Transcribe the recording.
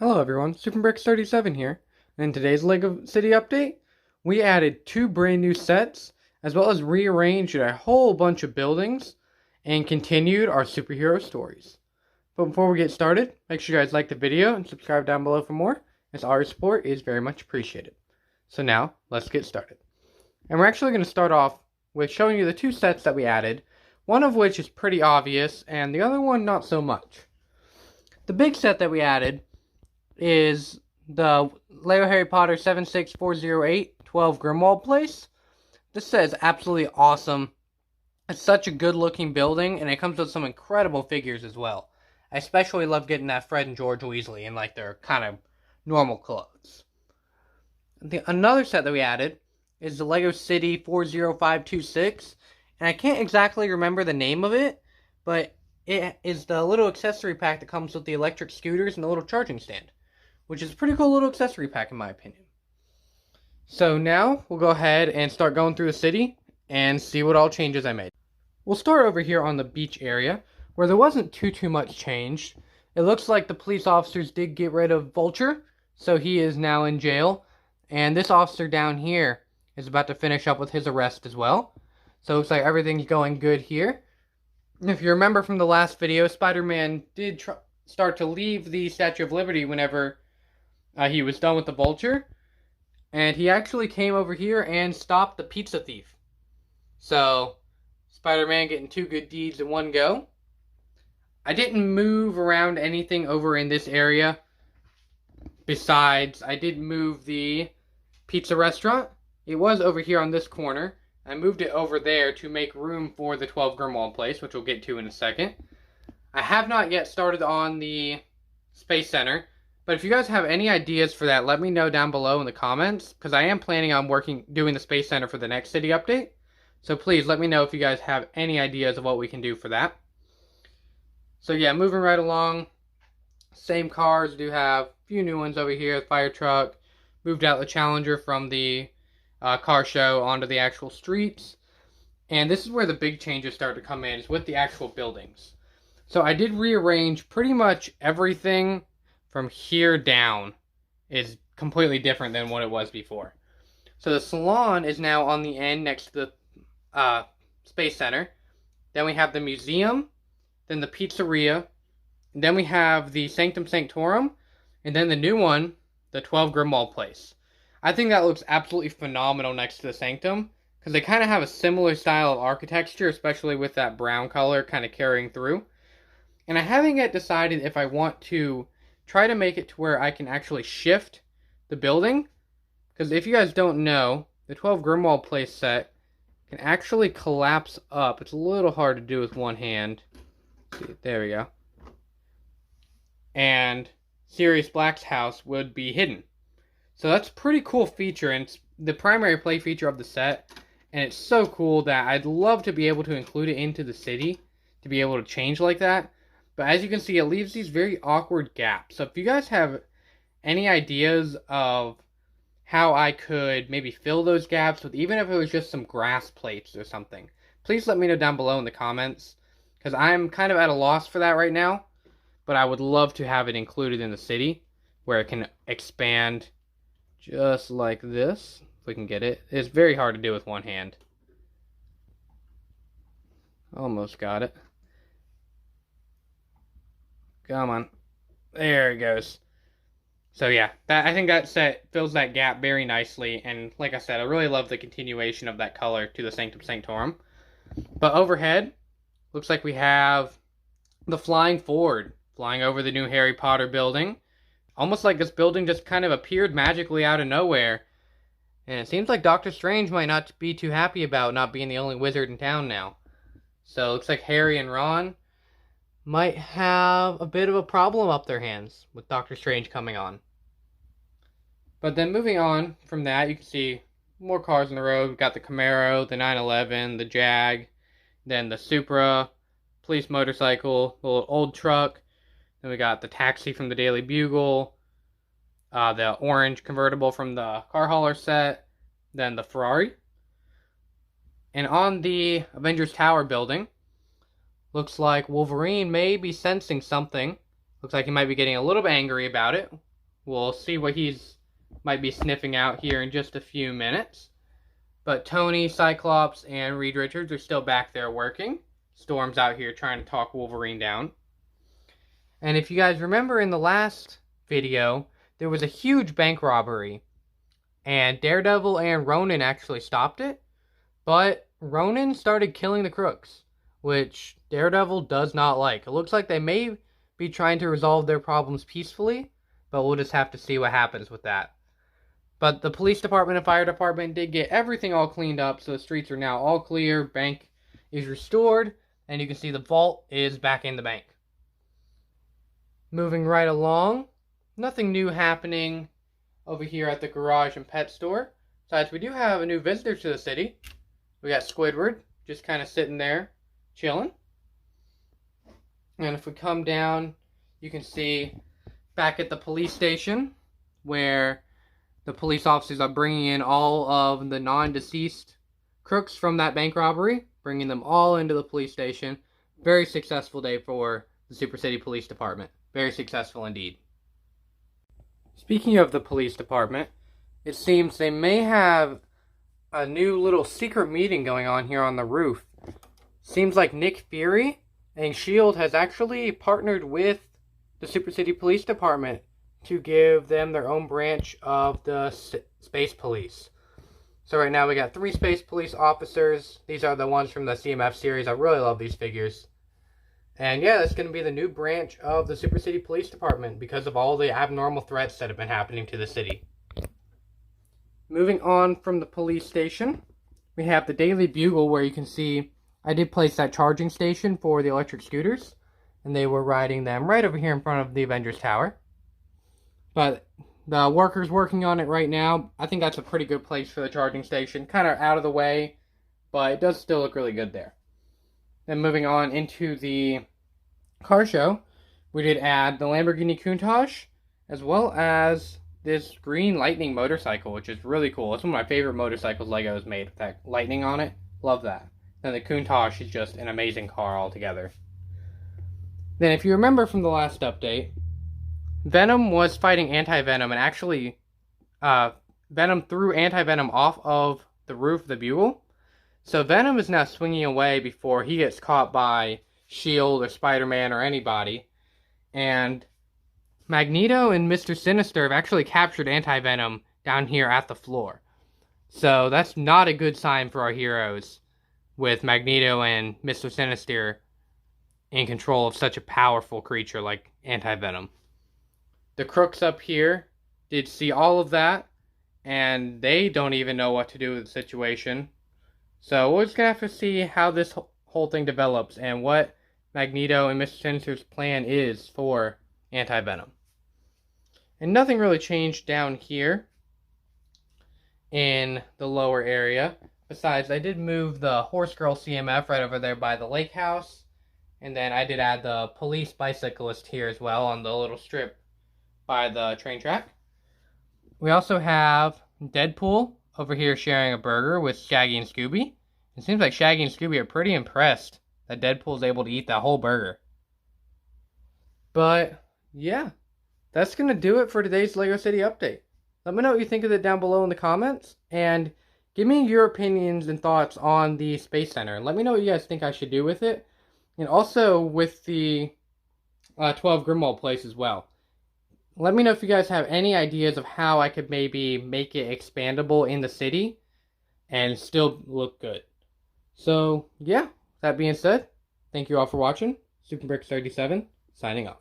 Hello everyone, SuperBricks37 here, and in today's LEGO City update, we added 2 brand new sets, as well as rearranged a whole bunch of buildings, and continued our superhero stories. But before we get started, make sure you guys like the video and subscribe down below for more, as our support is very much appreciated. So now, let's get started. And we're actually going to start off with showing you the 2 sets that we added, one of which is pretty obvious, and the other one not so much. The big set that we added is the Lego Harry Potter 76408 12 Grimwald Place. This set is absolutely awesome. It's such a good looking building, and it comes with some incredible figures as well. I especially love getting that Fred and George Weasley in like their kind of normal clothes. Another set that we added is the Lego City 40526, and I can't exactly remember the name of it, but it is the little accessory pack that comes with the electric scooters and the little charging stand, which is a pretty cool little accessory pack in my opinion. So now we'll go ahead and start going through the city and see what all changes I made. We'll start over here on the beach area, where there wasn't too much change. It looks like the police officers did get rid of Vulture, so he is now in jail. And this officer down here is about to finish up with his arrest as well. So it looks like everything's going good here. If you remember from the last video, Spider-Man did start to leave the Statue of Liberty whenever he was done with the Vulture, and he actually came over here and stopped the pizza thief. So, Spider-Man getting 2 good deeds in one go. I didn't move around anything over in this area. Besides, I did move the pizza restaurant. It was over here on this corner. I moved it over there to make room for the 12 Grimwald Place, which we'll get to in a second. I have not yet started on the Space Center, but if you guys have any ideas for that, let me know down below in the comments, because I am planning on doing the Space Center for the next city update. So please let me know if you guys have any ideas of what we can do for that. So yeah, moving right along. Same cars, do have a few new ones over here. Fire truck. Moved out the Challenger from the car show onto the actual streets. And this is where the big changes start to come in, is with the actual buildings. So I did rearrange pretty much everything from here down is completely different than what it was before. So the salon is now on the end next to the Space Center. Then we have the museum, then the pizzeria, and then we have the Sanctum Sanctorum, and then the new one, the 12 Grimwald Place. I think that looks absolutely phenomenal next to the Sanctum, because they kind of have a similar style of architecture, especially with that brown color kind of carrying through. And I haven't yet decided if I want to try to make it to where I can actually shift the building. Because if you guys don't know, the 12 Grimwald Place set can actually collapse up. It's a little hard to do with one hand. See, there we go. And Sirius Black's house would be hidden. So that's a pretty cool feature, and it's the primary play feature of the set. And it's so cool that I'd love to be able to include it into the city, to be able to change like that. But as you can see, it leaves these very awkward gaps. So if you guys have any ideas of how I could maybe fill those gaps with, even if it was just some grass plates or something, please let me know down below in the comments, because I'm kind of at a loss for that right now. But I would love to have it included in the city, where it can expand just like this, if we can get it. It's very hard to do with one hand. Almost got it. Come on. There it goes. So yeah, I think that set fills that gap very nicely, and like I said, I really love the continuation of that color to the Sanctum Sanctorum. But overhead, looks like we have the Flying Ford flying over the new Harry Potter building. Almost like this building just kind of appeared magically out of nowhere. And it seems like Doctor Strange might not be too happy about not being the only wizard in town now. So it looks like Harry and Ron might have a bit of a problem up their hands with Doctor Strange coming on. But then moving on from that, you can see more cars on the road. We've got the Camaro, the 911, the Jag, then the Supra, police motorcycle, the little old truck. Then we got the taxi from the Daily Bugle, the orange convertible from the car hauler set, then the Ferrari. And on the Avengers Tower building, looks like Wolverine may be sensing something. Looks like he might be getting a little bit angry about it. We'll see what he's might be sniffing out here in just a few minutes. But Tony, Cyclops, and Reed Richards are still back there working. Storm's out here trying to talk Wolverine down. And if you guys remember in the last video, there was a huge bank robbery. And Daredevil and Ronin actually stopped it. But Ronin started killing the crooks, which Daredevil does not like. It looks like they may be trying to resolve their problems peacefully, but we'll just have to see what happens with that. But the police department and fire department did get everything all cleaned up, so the streets are now all clear, bank is restored, and you can see the vault is back in the bank. Moving right along, nothing new happening over here at the garage and pet store. Besides, we do have a new visitor to the city. We got Squidward, just kind of sitting there, chilling. And if we come down, you can see back at the police station, where the police officers are bringing in all of the non-deceased crooks from that bank robbery, bringing them all into the police station. Very successful day for the Super City Police Department. Very successful indeed. Speaking of the police department, it seems they may have a new little secret meeting going on here on the roof. Seems like Nick Fury and S.H.I.E.L.D. has actually partnered with the Super City Police Department to give them their own branch of the Space Police. So right now we got 3 Space Police officers. These are the ones from the CMF series. I really love these figures. And yeah, that's going to be the new branch of the Super City Police Department because of all the abnormal threats that have been happening to the city. Moving on from the police station, we have the Daily Bugle, where you can see I did place that charging station for the electric scooters, and they were riding them right over here in front of the Avengers Tower. But the workers working on it right now, I think that's a pretty good place for the charging station. Kind of out of the way, but it does still look really good there. Then moving on into the car show, we did add the Lamborghini Countach, as well as this green lightning motorcycle, which is really cool. It's one of my favorite motorcycles Lego has made with that lightning on it. Love that. And the Countach is just an amazing car altogether. Then if you remember from the last update, Venom was fighting Anti-Venom, and actually Venom threw Anti-Venom off of the roof of the Bugle. So Venom is now swinging away before he gets caught by S.H.I.E.L.D. or Spider-Man or anybody. And Magneto and Mr. Sinister have actually captured Anti-Venom down here at the floor. So that's not a good sign for our heroes, with Magneto and Mr. Sinister in control of such a powerful creature like Anti-Venom. The crooks up here did see all of that, and they don't even know what to do with the situation. So we're just going to have to see how this whole thing develops and what Magneto and Mr. Sinister's plan is for Anti-Venom. And nothing really changed down here in the lower area. Besides, I did move the Horse Girl CMF right over there by the lake house. And then I did add the police bicyclist here as well on the little strip by the train track. We also have Deadpool over here sharing a burger with Shaggy and Scooby. It seems like Shaggy and Scooby are pretty impressed that Deadpool's able to eat that whole burger. But yeah, that's going to do it for today's LEGO City update. Let me know what you think of it down below in the comments, and give me your opinions and thoughts on the Space Center. Let me know what you guys think I should do with it, and also with the 12 Grimwald Place as well. Let me know if you guys have any ideas of how I could maybe make it expandable in the city and still look good. So yeah, that being said, thank you all for watching. SuperBricks37 signing off.